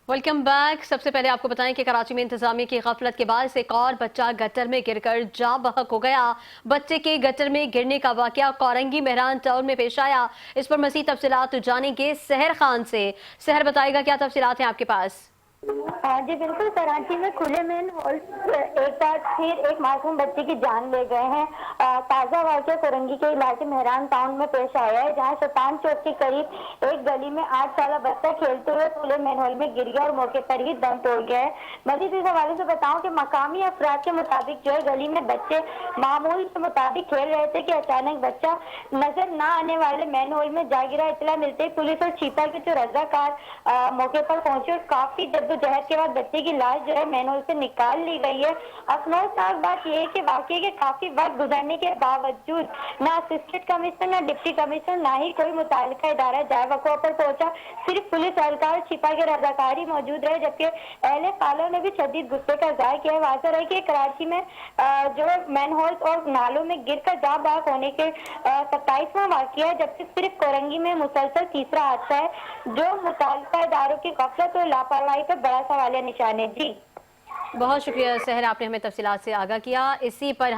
Welcome back. सबसे पहले आपको बताएं कि कराची में इंतजामिया की गफलत के बाद एक और बच्चा गटर में गिरकर जाँ बहक हो गया। बच्चे के गटर में गिरने का वाकया कोरंगी मेहरान टाउन में पेश आया। इस पर मज़ीद तफसीलात जानेंगे सहर खान से। सहर बताएगा क्या तफसीलात हैं आपके पास। हाँ जी बिल्कुल, कराची में खुले में हॉल एक बार फिर एक मासूम बच्चे की जान ले गए हैं। ताज़ा वाक़या कोरंगी के इलाके मेहरान टाउन में पेश आया है, जहां सुल्तान चौक के करीब एक गली में 8 साल बच्चा खेलते हुए खुले मैनहोल में गिर गया और मौके पर ही दम तोड़ गया है। मजीद इस हवाले से बताऊं कि मकामी अफराद के मुताबिक जो है गली में बच्चे मामूल के मुताबिक खेल रहे थे कि अचानक बच्चा नजर न आने वाले मैनहोल में जा गिरा। इतला मिलते ही पुलिस और छिपा के जो रजाकार मौके पर पहुंचे और काफी जद्दोजहद के बाद बच्चे की लाश जो है मैनहोल से निकाल ली गई है। अफसोसनाक बात यह है कि वाकई के काफी वक्त गुजरने के बावजूद न असिस्टेंट कमिश्नर, न डिप्टी कमिश्नर, न ही कोई मुतालिका इदारा जाए वक़्वा पर पहुंचा। सिर्फ पुलिस एहलकार छिपा के रजाकार ही मौजूद रहे, जबकि अहले पालों ने भी शदीद गुस्से का इज़हार किया है। वाज़ेह है कि कराची में जो मैनहोल और नालों में गिर कर जाँ बहक होने के 27वां वाक़या है, जबकि सिर्फ कोरंगी में मुसलसल तीसरा हादसा है जो मुतालिका इदारों की गफलत और लापरवाही पर बड़ा सवालिया निशान है। जी बहुत शुक्रिया सहर, आपने हमें तफसीलात से आगाह किया। इसी पर हम